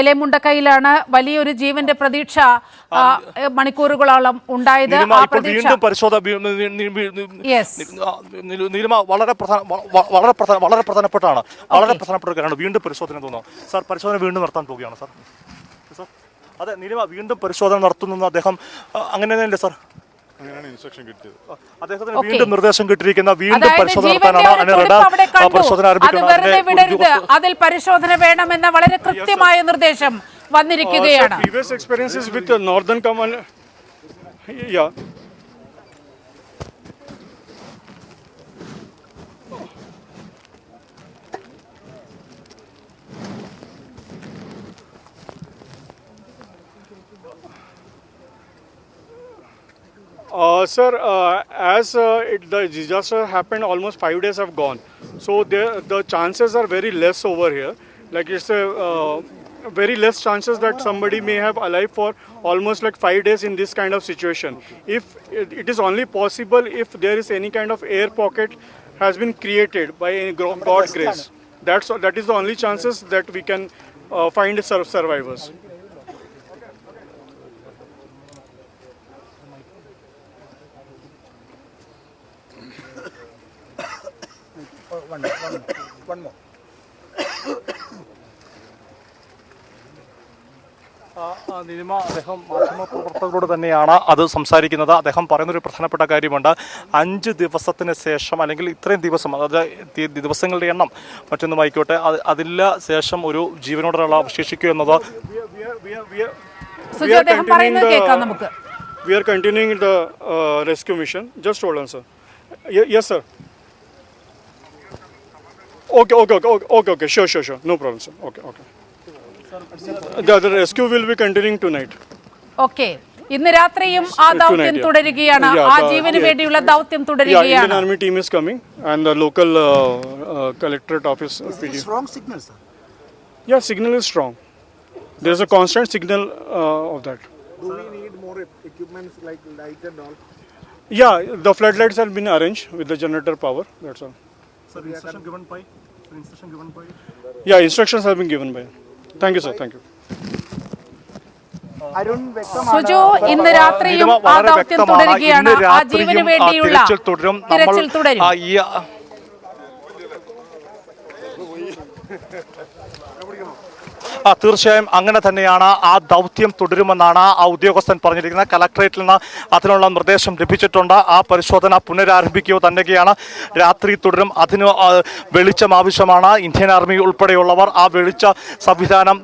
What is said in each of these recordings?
മേലെ മുണ്ടക്കൈയിലാണ് വലിയൊരു ജീവന്റെ പ്രതീക്ഷ മണിക്കൂറുകളോളം ഉണ്ടായത്. വളരെ പ്രധാനപ്പെട്ടാണ്, വളരെ പ്രധാനപ്പെട്ട കാര്യമാണ്. വീണ്ടും പരിശോധന തോന്നുന്നു സാർ. പരിശോധന വീണ്ടും നടത്താൻ പോവുകയാണ് സാർ. സാർ അതെ, നീലിമ വീണ്ടും പരിശോധന നടത്തുന്നു അദ്ദേഹം, അങ്ങനെ തന്നെയല്ലേ സാർ? ഇൻസ്ട്രക്ഷൻ കിട്ടിയത് അദ്ദേഹത്തിന് വീണ്ടും നിർദ്ദേശം കിട്ടിയിരിക്കുന്ന വീണ്ടും പരിശോധന നടത്താനാണ് പരിശോധന ആരംഭിക്കുന്നത്. അതിൽ പരിശോധന വേണമെന്ന വളരെ കൃത്യമായ നിർദ്ദേശം വന്നിരിക്കുകയാണ്. Sir, as the disaster happened, almost 5 days have gone. So the chances are very less over here. Like it's a very less chances that somebody may have alive for almost like 5 days in this kind of situation. If it is only possible if there is any kind of air pocket has been created by God's grace. That is the only chances that we can find survivors. One more. അദ്ദേഹം മാധ്യമപ്രവർത്തകരോട് തന്നെയാണ് അത് സംസാരിക്കുന്നത്. അദ്ദേഹം പറയുന്നൊരു പ്രധാനപ്പെട്ട കാര്യമുണ്ട്. 5 ദിവസത്തിന് ശേഷം, അല്ലെങ്കിൽ ഇത്രയും ദിവസം, അതായത് ദിവസങ്ങളുടെ എണ്ണം മറ്റൊന്നും ആയിക്കോട്ടെ, അതില്ല ശേഷം ഒരു ജീവനോടുള്ള അവശേഷിക്കുക എന്നത്. We are continuing the rescue mission. Just hold on, sir. Yes, sir. Okay. Sure. No problem, sir. Okay. The rescue will be continuing tonight. Okay. ഇന്ന് രാത്രിയും ആ ദൗത്യം തുടരുകയാണ്. ആ ജീവന് വേണ്ടിയുള്ള ദൗത്യം തുടരുകയാണ്. Indian Army team is coming and the local collectorate office. Strong signal, sir. Yeah, signal is strong. There is a constant signal of that. Do we need more equipment like light and all? Yeah, the floodlights have been arranged with the generator power. That's all. Sir, instruction given by? Yeah, instructions have been given by. Thank you, sir. Thank you. Suju, ഇന്ന് രാത്രിയും ആ ദൗത്യം തുടരുകയാണ്. ആ ജീവന് വേണ്ടിയുള്ള തിരച്ചിൽ തുടരും. തീർച്ചയായും അങ്ങനെ തന്നെയാണ്. ആ ദൗത്യം തുടരുമെന്നാണ് ആ ഉദ്യോഗസ്ഥൻ പറഞ്ഞിരിക്കുന്നത്. കളക്ടറേറ്റിൽ നിന്ന് അതിനുള്ള നിർദ്ദേശം ലഭിച്ചിട്ടുണ്ട്. ആ പരിശോധന പുനരാരംഭിക്കുക തന്നെയാണ്. രാത്രി തുടരും. അതിന് വെളിച്ചം ആവശ്യമാണ്. ഇന്ത്യൻ ആർമി ഉൾപ്പെടെയുള്ളവർ ആ വെളിച്ച സംവിധാനം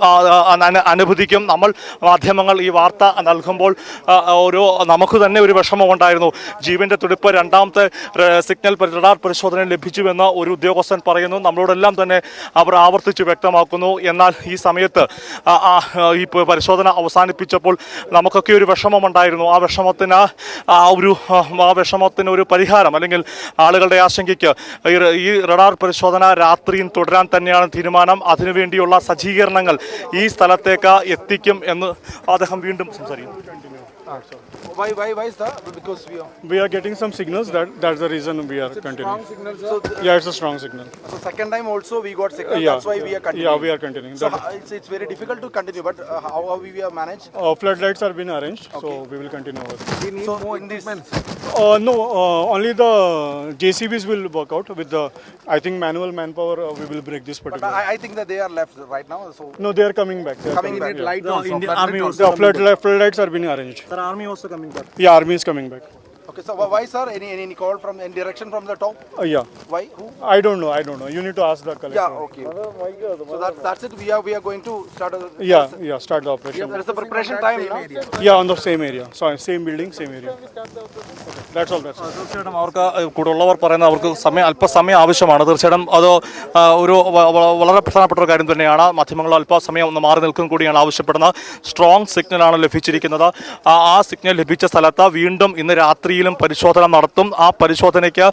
അനുവദിക്കും. നമ്മൾ മാധ്യമങ്ങൾ ഈ വാർത്ത നൽകുമ്പോൾ നമുക്ക് തന്നെ ഒരു വിഷമമുണ്ടായിരുന്നു. ജീവന്റെ തുടിപ്പ് രണ്ടാമത്തെ സിഗ്നൽ റഡാർ പരിശോധന ലഭിച്ചുവെന്ന് ഒരു ഉദ്യോഗസ്ഥൻ പറയുന്നു. നമ്മളോടെല്ലാം തന്നെ അവർ ആവർത്തിച്ച് വ്യക്തമാക്കുന്നു. എന്നാൽ ഈ സമയത്ത് ഈ പരിശോധന അവസാനിപ്പിച്ചപ്പോൾ നമുക്കൊക്കെ ഒരു വിഷമമുണ്ടായിരുന്നു. ആ വിഷമത്തിന് ഒരു പരിഹാരം, അല്ലെങ്കിൽ ആളുകളുടെ ആശങ്കയ്ക്ക് ഈ റഡാർ പരിശോധന രാത്രിയും തുടരാൻ തന്നെയാണ് തീരുമാനം. അതിനുവേണ്ടിയുള്ള സജ്ജീകരണങ്ങൾ ഈ സ്ഥലത്തേക്ക് എത്തിക്കും എന്ന് അദ്ദേഹം വീണ്ടും സംസാരിക്കുന്നു. Why is that? Because we are getting some signals. That's the reason we are continuing. Strong signal, sir. Yeah, it's a strong signal. So second time also we got signal. Yeah. That's why we are continuing. Yeah, we are continuing. So it's very difficult to continue, but how we have managed? Floodlights have been arranged, so we will continue over. We need more equipment. No, only the JCBs will work out. With the, I think, manual manpower, we will break this particular. But I think that they are left right now. So no, they are coming back. coming back. Yeah. Light also. Indian Army also. The floodlights are being arranged. Sir, army also coming back. Yeah, army is coming back. Okay, so why, sir? Any call from any direction from the top? Yeah. Why? Who? I don't know. You need to ask the collector. Yeah, okay. So that's it. We are going to start. Start the operation. There is a preparation time, no? Yeah, on the same area. So same building, same area. Okay. That's all. തീർച്ചയായിട്ടും അവർക്ക് കൂടുള്ളവർ പറയുന്നത് അവർക്ക് അല്പസമയം ആവശ്യമാണ്. തീർച്ചയായിട്ടും അത് ഒരു വളരെ പ്രധാനപ്പെട്ട ഒരു കാര്യം തന്നെയാണ്. മാധ്യമങ്ങൾ അല്പസമയം ഒന്ന് മാറി നിൽക്കും കൂടിയാണ് ആവശ്യപ്പെടുന്നത്. സ്ട്രോങ് സിഗ്നലാണ് ലഭിച്ചിരിക്കുന്നത്. ആ സിഗ്നൽ ലഭിച്ച സ്ഥലത്ത് വീണ്ടും ഇന്ന് രാത്രിയിലും രാത്രിയിലും പരിശോധന നടത്തും. ആ പരിശോധനയ്ക്ക്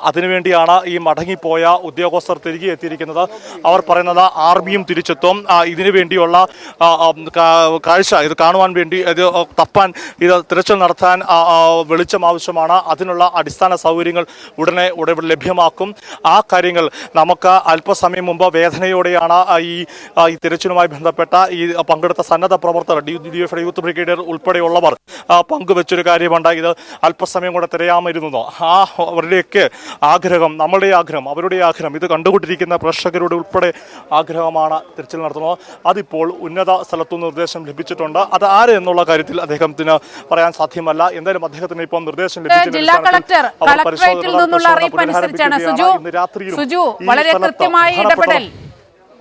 അതിനുവേണ്ടിയാണ് ഈ മടങ്ങിപ്പോയ ഉദ്യോഗസ്ഥർ തിരികെ എത്തിയിരിക്കുന്നത്. അവർ പറയുന്നത് ആർമിയും തിരിച്ചെത്തും. ഇതിനു വേണ്ടിയുള്ള കാഴ്ച ഇത് കാണുവാൻ വേണ്ടി ഇത് തപ്പാൻ ഇത് തിരച്ചിൽ നടത്താൻ വെളിച്ചം ആവശ്യമാണ്. അതിനുള്ള അടിസ്ഥാന സൗകര്യങ്ങൾ ഉടനെ ലഭ്യമാക്കും. ആ കാര്യങ്ങൾ നമുക്ക് അല്പസമയം മുമ്പ് വേദനയോടെയാണ് ഈ തിരച്ചിലുമായി ബന്ധപ്പെട്ട ഈ പങ്കെടുത്ത സന്നദ്ധ പ്രവർത്തകർ DYFI യൂത്ത് ബ്രിഗേഡിയർ ഉൾപ്പെടെയുള്ളവർ പങ്കുവെച്ചൊരു കാര്യമുണ്ട്. ഇത് അല്പസമയം കൂടെ തിരയാമായിരുന്നു. അവരുടെയൊക്കെ ആഗ്രഹം, നമ്മളുടെ ആഗ്രഹം, അവരുടെ ആഗ്രഹം, ഇത് കണ്ടുകൊണ്ടിരിക്കുന്ന പ്രേക്ഷകരുടെ ഉൾപ്പെടെ ആഗ്രഹമാണ് തിരച്ചിൽ നടത്തുന്നത്. അതിപ്പോൾ ഉന്നത സ്ഥലത്തു നിർദ്ദേശം ലഭിച്ചിട്ടുണ്ട്. അത് ആര് എന്നുള്ള കാര്യത്തിൽ അദ്ദേഹത്തിന് പറയാൻ സാധ്യമല്ല. എന്തായാലും അദ്ദേഹത്തിന് ഇപ്പോൾ നിർദ്ദേശം ലഭിച്ചിട്ടുണ്ട്. ജില്ലാ കളക്ടർ കളക്ടറേറ്റിൽ നിന്നുള്ള അറിയിപ്പ് അനുസരിച്ചാണ് സുജു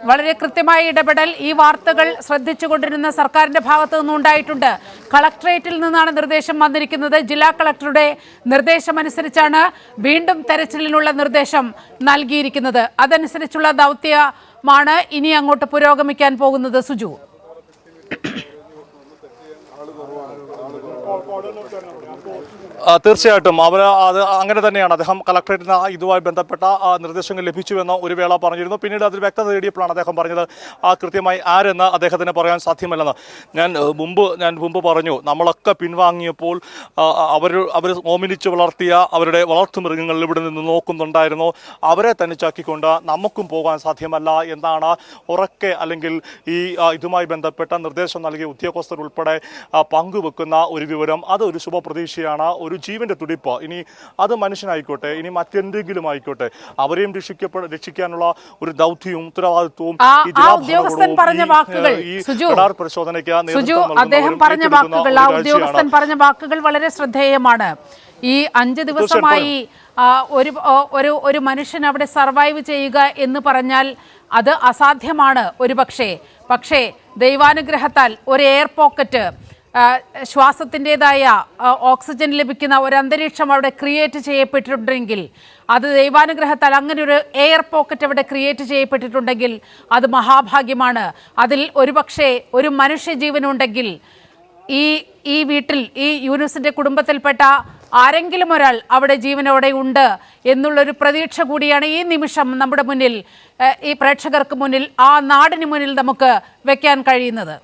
വളരെ കൃത്യമായ ഇടപെടൽ ഈ വാർത്തകൾ ശ്രദ്ധിച്ചുകൊണ്ടിരുന്ന സർക്കാരിന്റെ ഭാഗത്തു നിന്നുണ്ടായിട്ടുണ്ട്. കളക്ടറേറ്റിൽ നിന്നാണ് നിർദ്ദേശം വന്നിരിക്കുന്നത്. ജില്ലാ കളക്ടറുടെ നിർദ്ദേശമനുസരിച്ചാണ് വീണ്ടും തെരച്ചിലിനുള്ള നിർദ്ദേശം നൽകിയിരിക്കുന്നത്. അതനുസരിച്ചുള്ള ദൗത്യമാണ് ഇനി അങ്ങോട്ട് പുരോഗമിക്കാൻ പോകുന്നത്. സുജു, തീർച്ചയായിട്ടും അത് അങ്ങനെ തന്നെയാണ്. അദ്ദേഹം കളക്ടറേറ്റിന് ഇതുമായി ബന്ധപ്പെട്ട നിർദ്ദേശങ്ങൾ ലഭിച്ചുവെന്ന് ഒരു വേള പറഞ്ഞിരുന്നു. പിന്നീട് അതിൽ വ്യക്തത തേടിയപ്പോഴാണ് അദ്ദേഹം പറഞ്ഞത് കൃത്യമായി ആരെന്ന് അദ്ദേഹത്തിന് പറയാൻ സാധ്യമല്ലെന്ന്. ഞാൻ മുമ്പ് പറഞ്ഞു, നമ്മളൊക്കെ പിൻവാങ്ങിയപ്പോൾ അവർ ഓമിനിച്ച് വളർത്തിയ അവരുടെ വളർത്തുമൃഗങ്ങൾ ഇവിടെ നിന്ന് നോക്കുന്നുണ്ടായിരുന്നു. അവരെ തനിച്ചാക്കിക്കൊണ്ട് നമുക്കും പോകാൻ സാധ്യമല്ല എന്നാണ് ഉറക്കെ അല്ലെങ്കിൽ ഇതുമായി ബന്ധപ്പെട്ട നിർദ്ദേശം നൽകിയ ഉദ്യോഗസ്ഥർ ഉൾപ്പെടെ പങ്കുവെക്കുന്ന ഒരു വിവരം. അതൊരു ശുഭപ്രതീക്ഷയാണ്. ഒരു ജീവന്റെ തുടിപ്പ്. ഇനി അത് മനുഷ്യനായിക്കോട്ടെ, ഇനി മറ്റെന്തെങ്കിലും ആയിക്കോട്ടെ, അവരെയും രക്ഷിക്കാനുള്ള ഒരു ദൗത്യവും ഉത്തരവാദിത്വവും ഉദ്യോഗസ്ഥൻ പറഞ്ഞ വാക്കുകൾ വളരെ ശ്രദ്ധേയമാണ്. ഈ 5 ദിവസമായി ഒരു മനുഷ്യൻ അവിടെ സർവൈവ് ചെയ്യുക എന്ന് പറഞ്ഞാൽ അത് അസാധ്യമാണ് പക്ഷേ ദൈവാനുഗ്രഹത്താൽ ഒരു എയർ പോക്കറ്റ്, ശ്വാസത്തിൻ്റെതായ ഓക്സിജൻ ലഭിക്കുന്ന ഒരു അന്തരീക്ഷം അവിടെ ക്രിയേറ്റ് ചെയ്യപ്പെട്ടിട്ടുണ്ടെങ്കിൽ, അത് ദൈവാനുഗ്രഹത്താൽ അങ്ങനെ ഒരു എയർ പോക്കറ്റ് അവിടെ ക്രിയേറ്റ് ചെയ്യപ്പെട്ടിട്ടുണ്ടെങ്കിൽ അത് മഹാഭാഗ്യമാണ്. അതിൽ ഒരു മനുഷ്യജീവനുണ്ടെങ്കിൽ ഈ വീട്ടിൽ ഈ യൂനുസിന്റെ കുടുംബത്തിൽപ്പെട്ട ആരെങ്കിലും ഒരാൾ അവിടെ ജീവനോടെ ഉണ്ട് എന്നുള്ളൊരു പ്രതീക്ഷ കൂടിയാണ് ഈ നിമിഷം നമ്മുടെ മുന്നിൽ, ഈ പ്രേക്ഷകർക്ക് മുന്നിൽ, ആ നാടിന് മുന്നിൽ നമുക്ക് വെക്കാൻ കഴിയുന്നത്.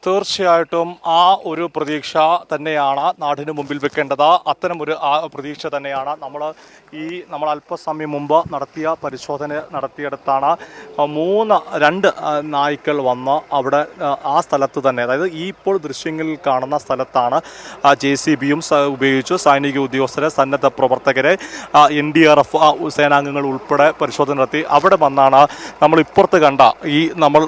തീർച്ചയായിട്ടും ആ ഒരു പ്രതീക്ഷ തന്നെയാണ് നാടിന് മുമ്പിൽ വെക്കേണ്ടത്. അത്തരമൊരു പ്രതീക്ഷ തന്നെയാണ് നമ്മൾ അല്പസമയം മുമ്പ് നടത്തിയ പരിശോധന നടത്തിയെടുത്താണ് 2 നായ്ക്കൾ വന്ന് അവിടെ ആ സ്ഥലത്ത് തന്നെ, അതായത് ഈ ഇപ്പോൾ ദൃശ്യങ്ങളിൽ കാണുന്ന സ്ഥലത്താണ് JCBയും ഉപയോഗിച്ചു സൈനിക ഉദ്യോഗസ്ഥരെ, സന്നദ്ധ പ്രവർത്തകരെ, NDRF സേനാംഗങ്ങൾ ഉൾപ്പെടെ പരിശോധന നടത്തി. അവിടെ വന്നാണ് നമ്മൾ ഇപ്പുറത്ത് കണ്ട നമ്മൾ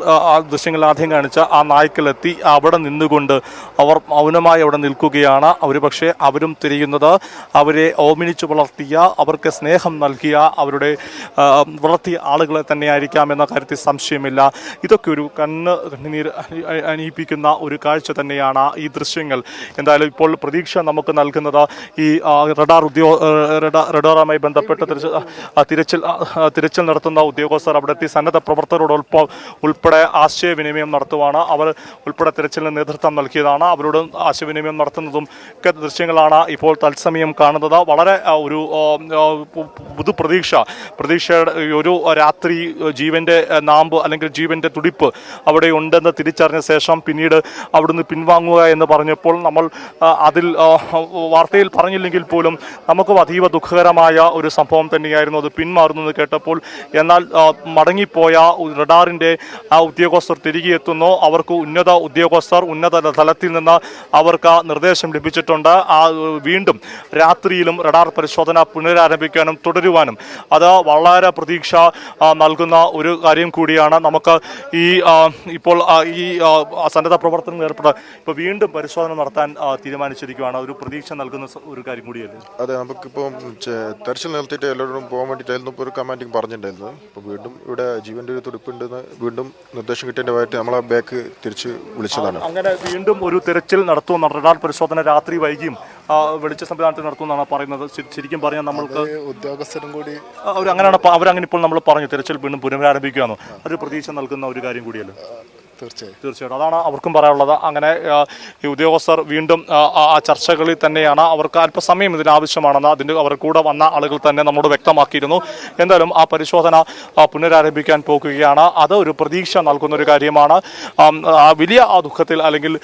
ദൃശ്യങ്ങളിൽ ആദ്യം കാണിച്ച ആ നായ്ക്കൾ എത്തി അവിടെ നിന്നുകൊണ്ട് അവർ മൗനമായി അവിടെ നിൽക്കുകയാണ്. പക്ഷേ അവരും തിരിയുന്നത് അവരെ ഓമിനിച്ചു വളർത്തിയ, അവർക്ക് സ്നേഹം നൽകിയ, അവരുടെ വളർത്തിയ ആളുകളെ തന്നെയായിരിക്കാം എന്ന കാര്യത്തിൽ സംശയമില്ല. ഇതൊക്കെ ഒരു കണ്ണീർ അണിയിപ്പിക്കുന്ന ഒരു കാഴ്ച തന്നെയാണ് ഈ ദൃശ്യങ്ങൾ. എന്തായാലും ഇപ്പോൾ പ്രതീക്ഷ നമുക്ക് നൽകുന്നത് ഈ റഡാറുമായി ബന്ധപ്പെട്ട് തിരച്ചിൽ നടത്തുന്ന ഉദ്യോഗസ്ഥർ അവിടെ എത്തി സന്നദ്ധ പ്രവർത്തകരോടൊപ്പം ഉൾപ്പെടെ ആശയവിനിമയം നടത്തുവാണ്. അവർ ഉൾപ്പെടെ തിരച്ചിലിന് നേതൃത്വം നൽകിയതാണ്. അവരോട് ആശയവിനിമയം നടത്തുന്നതും ഒക്കെ ദൃശ്യങ്ങളാണ് ഇപ്പോൾ തത്സമയം കാണുന്നത്. വളരെ ഒരു പ്രതീക്ഷയുടെ ഒരു രാത്രി ജീവന്റെ നാമ്പ് അല്ലെങ്കിൽ ജീവന്റെ തുടിപ്പ് അവിടെ ഉണ്ടെന്ന് തിരിച്ചറിഞ്ഞ ശേഷം പിന്നീട് അവിടുന്ന് പിൻവാങ്ങുക എന്ന് പറഞ്ഞപ്പോൾ നമ്മൾ അതിൽ വാർത്തയിൽ പറഞ്ഞില്ലെങ്കിൽ പോലും നമുക്ക് അതീവ ദുഃഖകരമായ ഒരു സംഭവം തന്നെയായിരുന്നു അത് പിന്മാറുന്നത് കേട്ടപ്പോൾ. എന്നാൽ മടങ്ങിപ്പോയ റഡാറിന്റെ ഉദ്യോഗസ്ഥർ തിരികെ എത്തുന്നു. അവർക്ക് ഉന്നത തലത്തിൽ നിന്ന് അവർക്ക് നിർദ്ദേശം ലഭിച്ചിട്ടുണ്ട്. വീണ്ടും രാത്രിയിലും റഡാർ പരിശോധന പുനരാരംഭിക്കാനും തുടരുവാനും. അത് വളരെ പ്രതീക്ഷ നൽകുന്ന ഒരു കാര്യം കൂടിയാണ്. നമുക്ക് ഇപ്പോൾ ഈ സന്നദ്ധ പ്രവർത്തനം ഏർപ്പെട്ട ഇപ്പോൾ വീണ്ടും പരിശോധന നടത്താൻ തീരുമാനിച്ചിരിക്കുകയാണ്. ഒരു പ്രതീക്ഷ നൽകുന്ന ഒരു കാര്യം കൂടിയല്ലേ? അതെ, നമുക്കിപ്പോൾ തെരച്ചിൽ നിർത്തിയിട്ട് എല്ലാവരോടും പോകാൻ വേണ്ടിയിട്ടായിരുന്നു ഇപ്പോൾ ഒരു കമാൻഡിങ് പറഞ്ഞിട്ടുണ്ടായിരുന്നത്. ഇപ്പോൾ വീണ്ടും ഇവിടെ ജീവന്റെ ഒരു തുടിപ്പുണ്ടെന്ന് വീണ്ടും നിർദ്ദേശം കിട്ടേണ്ടതായിട്ട് നമ്മളെ ബാക്ക് തിരിച്ച് വിളിച്ചതാണ്. അങ്ങനെ വീണ്ടും ഒരു തെരച്ചിൽ നടത്തുമെന്ന്, റഡാർ പരിശോധന രാത്രി വൈകിയും വെളിച്ച സംവിധാനത്തിൽ നടത്തുമെന്നാണ് പറയുന്നത്. ശരിക്കും പറഞ്ഞാൽ നമ്മൾക്ക് ഉദ്യോഗസ്ഥരും കൂടി അവരങ്ങനെ ഇപ്പോൾ നമ്മൾ പറഞ്ഞു തെരച്ചിൽ വീണ്ടും പുനരാരംഭിക്കുകയാണ്. ഒരു പ്രതീക്ഷ നൽകുന്ന ഒരു കാര്യം കൂടിയല്ലോ. തീർച്ചയായിട്ടും അതാണ് അവർക്കും പറയാനുള്ളത്. അങ്ങനെ ഈ ഉദ്യോഗസ്ഥർ വീണ്ടും ആ ചർച്ചകളിൽ തന്നെയാണ്. അവർക്ക് അല്പസമയം ഇതിന് ആവശ്യമാണെന്ന് അതിൻ്റെ അവർ കൂടെ വന്ന ആളുകൾ തന്നെ നമ്മോട് വ്യക്തമാക്കിയിരുന്നു. എന്തായാലും ആ പരിശോധന പുനരാരംഭിക്കാൻ പോകുകയാണ്. അത് ഒരു പ്രതീക്ഷ നൽകുന്ന ഒരു കാര്യമാണ്. വലിയ ആ ദുഃഖത്തിൽ അല്ലെങ്കിൽ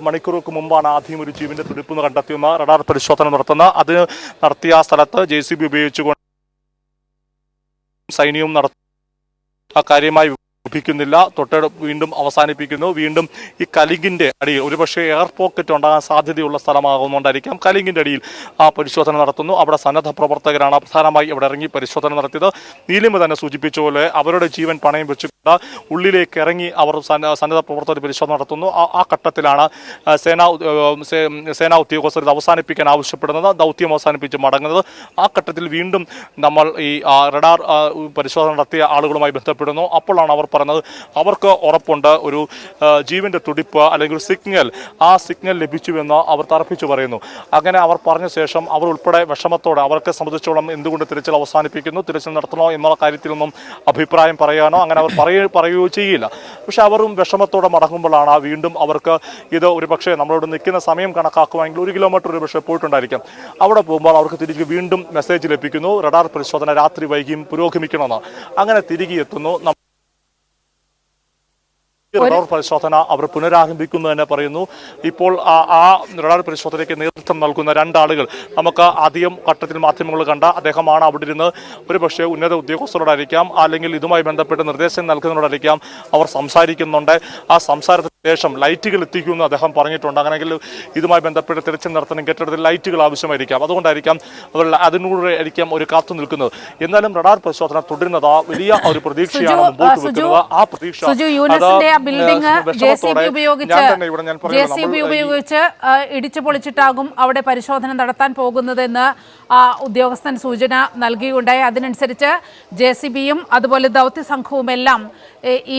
മണിക്കൂറുകൾക്ക് മുമ്പാണ് ആദ്യം ഒരു ജീവന്റെ തുടിപ്പ് കണ്ടെത്തിയെന്ന് റഡാർ പരിശോധന നടത്തുന്ന അതിന് നടത്തിയ സ്ഥലത്ത് JCB ഉപയോഗിച്ചുകൊണ്ട് സൈന്യവും ആ കാര്യമായി ലഭിക്കുന്നില്ല. വീണ്ടും അവസാനിപ്പിക്കുന്നു. വീണ്ടും ഈ കലിങ്കിന്റെ അടിയിൽ ഒരുപക്ഷെ എയർ പോക്കറ്റ് ഉണ്ടാകാൻ സാധ്യതയുള്ള സ്ഥലമാകുന്നുകൊണ്ടായിരിക്കാം കലിങ്കിന്റെ അടിയിൽ ആ പരിശോധന നടത്തുന്നു. അവിടെ സന്നദ്ധ പ്രവർത്തകരാണ് പ്രധാനമായി ഇവിടെ ഇറങ്ങി പരിശോധന നടത്തിയത്. നീലിമ തന്നെ സൂചിപ്പിച്ച പോലെ അവരുടെ ജീവൻ പണയം വെച്ചുകൊണ്ട് ഉള്ളിലേക്ക് ഇറങ്ങി അവർ സന്നദ്ധ പ്രവർത്തകർ പരിശോധന നടത്തുന്നു. ആ ഘട്ടത്തിലാണ് സേനാ ഉദ്യോഗസ്ഥർ ഇത് അവസാനിപ്പിക്കാൻ ആവശ്യപ്പെടുന്നത്, ദൗത്യം അവസാനിപ്പിച്ച് മടങ്ങുന്നത്. ആ ഘട്ടത്തിൽ വീണ്ടും നമ്മൾ ഈ റഡാർ പരിശോധന നടത്തിയ ആളുകളുമായി ബന്ധപ്പെടുന്നു. അപ്പോഴാണ് അവർ പറഞ്ഞത് അവർക്ക് ഉറപ്പുണ്ട് ഒരു ജീവന്റെ തുടിപ്പ് അല്ലെങ്കിൽ സിഗ്നൽ ലഭിച്ചുവെന്ന് അവർ തറപ്പിച്ചു പറയുന്നു. അങ്ങനെ അവർ പറഞ്ഞ ശേഷം അവർ ഉൾപ്പെടെ വിഷമത്തോടെ അവർക്ക് സംബന്ധിച്ചോളം എന്തുകൊണ്ട് തിരച്ചിൽ അവസാനിപ്പിക്കുന്നു, തിരച്ചിൽ നടത്തണോ എന്നുള്ള കാര്യത്തിലൊന്നും അഭിപ്രായം പറയാനോ അങ്ങനെ അവർ പറയുകയോ ചെയ്യില്ല. പക്ഷെ അവരും വിഷമത്തോടെ മടങ്ങുമ്പോഴാണ് വീണ്ടും അവർക്ക് ഇത് ഒരു പക്ഷേ നമ്മളോട് നിൽക്കുന്ന സമയം കണക്കാക്കുവാണെങ്കിൽ 1 കിലോമീറ്റർ ഒരു പക്ഷേ പോയിട്ടുണ്ടായിരിക്കാം. അവിടെ പോകുമ്പോൾ അവർക്ക് തിരികെ വീണ്ടും മെസ്സേജ് ലഭിക്കുന്നു, റഡാർ പരിശോധന രാത്രി വൈകിയും പുരോഗമിക്കണമെന്ന്. അങ്ങനെ തിരികെ എത്തുന്നു. റഡാർ പരിശോധന അവർ പുനരാരംഭിക്കുന്നു തന്നെ പറയുന്നു. ഇപ്പോൾ ആ റഡാർ പരിശോധനയ്ക്ക് നേതൃത്വം നൽകുന്ന 2 ആളുകൾ നമുക്ക് ആദ്യം ഘട്ടത്തിൽ മാധ്യമങ്ങൾ കണ്ട അദ്ദേഹമാണ്. അവിടെ ഇരുന്ന് ഒരു പക്ഷേ ഉന്നത ഉദ്യോഗസ്ഥരോടായിരിക്കാം അല്ലെങ്കിൽ ഇതുമായി ബന്ധപ്പെട്ട് നിർദ്ദേശം നൽകുന്നതോടായിരിക്കാം അവർ സംസാരിക്കുന്നുണ്ട്. ആ സംസാരത്തിന് ശേഷം ലൈറ്റുകൾ എത്തിക്കുമെന്ന് അദ്ദേഹം പറഞ്ഞിട്ടുണ്ട്. അങ്ങനെയെങ്കിൽ ഇതുമായി ബന്ധപ്പെട്ട് തിരച്ചിൽ നടത്തണം കെട്ടിടത്തിൽ ലൈറ്റുകൾ ആവശ്യമായിരിക്കാം. അതുകൊണ്ടായിരിക്കാം അവർ അതിനൂടെ ആയിരിക്കാം ഒരു കാത്തു നിൽക്കുന്നത്. എന്നാലും റഡാർ പരിശോധന തുടരുന്നത് വലിയ ഒരു പ്രതീക്ഷയാണ് മുമ്പോട്ട് വെക്കുന്നത്. ആ പ്രതീക്ഷ ബിൽഡിംഗ് JCB ഉപയോഗിച്ച് ഇടിച്ചു പൊളിച്ചിട്ടാകും അവിടെ പരിശോധന നടത്താൻ പോകുന്നതെന്ന് ഉദ്യോഗസ്ഥൻ സൂചന നൽകിയുണ്ടായി. അതിനനുസരിച്ച് JCBയും അതുപോലെ ദൗത്യ സംഘവും എല്ലാം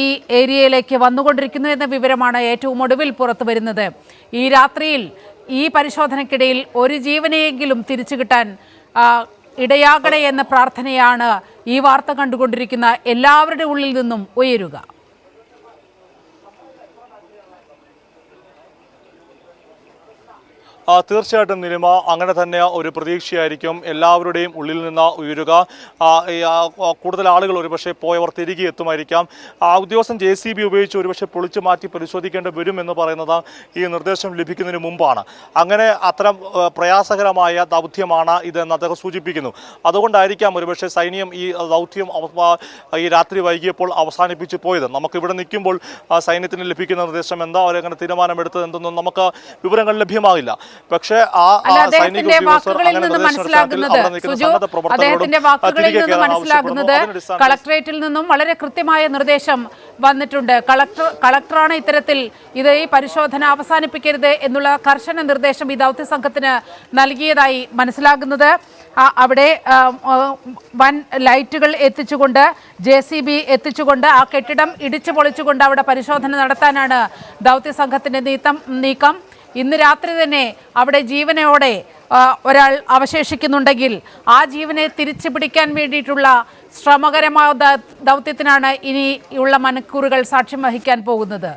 ഈ ഏരിയയിലേക്ക് വന്നുകൊണ്ടിരിക്കുന്നു എന്ന വിവരമാണ് ഏറ്റവും ഒടുവിൽ പുറത്തു വരുന്നത്. ഈ രാത്രിയിൽ ഈ പരിശോധനയ്ക്കിടയിൽ ഒരു ജീവനെയെങ്കിലും തിരിച്ചു കിട്ടാൻ ഇടയാകണേ എന്ന പ്രാർത്ഥനയാണ് ഈ വാർത്ത കണ്ടുകൊണ്ടിരിക്കുന്ന എല്ലാവരുടെ ഉള്ളിൽ നിന്നും ഉയരുക. തീർച്ചയായിട്ടും നിലിമ, അങ്ങനെ തന്നെ ഒരു പ്രതീക്ഷയായിരിക്കും എല്ലാവരുടെയും ഉള്ളിൽ നിന്ന് ഉയരുക. കൂടുതൽ ആളുകൾ ഒരുപക്ഷെ പോയവർ തിരികെ എത്തുമായിരിക്കാം. ഉദ്യോഗസ്ഥൻ JCB ഉപയോഗിച്ച് ഒരുപക്ഷെ പൊളിച്ചു മാറ്റി പരിശോധിക്കേണ്ടി വരുമെന്ന് പറയുന്നത് ഈ നിർദ്ദേശം ലഭിക്കുന്നതിന് മുമ്പാണ്. അങ്ങനെ അത്തരം പ്രയാസകരമായ ദൗത്യമാണ് ഇതെന്ന് അദ്ദേഹം സൂചിപ്പിക്കുന്നു. അതുകൊണ്ടായിരിക്കാം ഒരുപക്ഷെ സൈന്യം ഈ ദൗത്യം ഈ രാത്രി വൈകിയപ്പോൾ അവസാനിപ്പിച്ച് പോയത്. നമുക്കിവിടെ നിൽക്കുമ്പോൾ സൈന്യത്തിന് ലഭിക്കുന്ന നിർദ്ദേശം എന്താ, അവരെങ്ങനെ തീരുമാനമെടുത്തത് എന്തൊന്നും നമുക്ക് വിവരങ്ങൾ ലഭ്യമാകില്ല. പക്ഷേ അദ്ദേഹത്തിന്റെ വാക്കുകളിൽ നിന്ന് മനസ്സിലാകുന്നത് കളക്ടറേറ്റിൽ നിന്നും വളരെ കൃത്യമായ നിർദ്ദേശം വന്നിട്ടുണ്ട്. കളക്ടറാണ് ഇത്തരത്തിൽ ഈ പരിശോധന അവസാനിപ്പിക്കരുത് എന്നുള്ള കർശന നിർദ്ദേശം ഈ ദൗത്യ സംഘത്തിന് നൽകിയതായി മനസ്സിലാകുന്നത്. അവിടെ വൻ ലൈറ്റുകൾ എത്തിച്ചുകൊണ്ട് JCB എത്തിച്ചുകൊണ്ട് ആ കെട്ടിടം ഇടിച്ചു പൊളിച്ചുകൊണ്ട് അവിടെ പരിശോധന നടത്താനാണ് ദൗത്യ സംഘത്തിന്റെ നീക്കം. ഇന്ന് രാത്രി തന്നെ അവിടെ ജീവനോടെ ഒരാൾ അവശേഷിക്കുന്നുണ്ടെങ്കിൽ ആ ജീവനെ തിരിച്ചു പിടിക്കാൻ വേണ്ടിയിട്ടുള്ള ശ്രമകരമായ ദൗത്യത്തിനാണ് ഇനിയുള്ള മണിക്കൂറുകൾ സാക്ഷ്യം വഹിക്കാൻ പോകുന്നത്.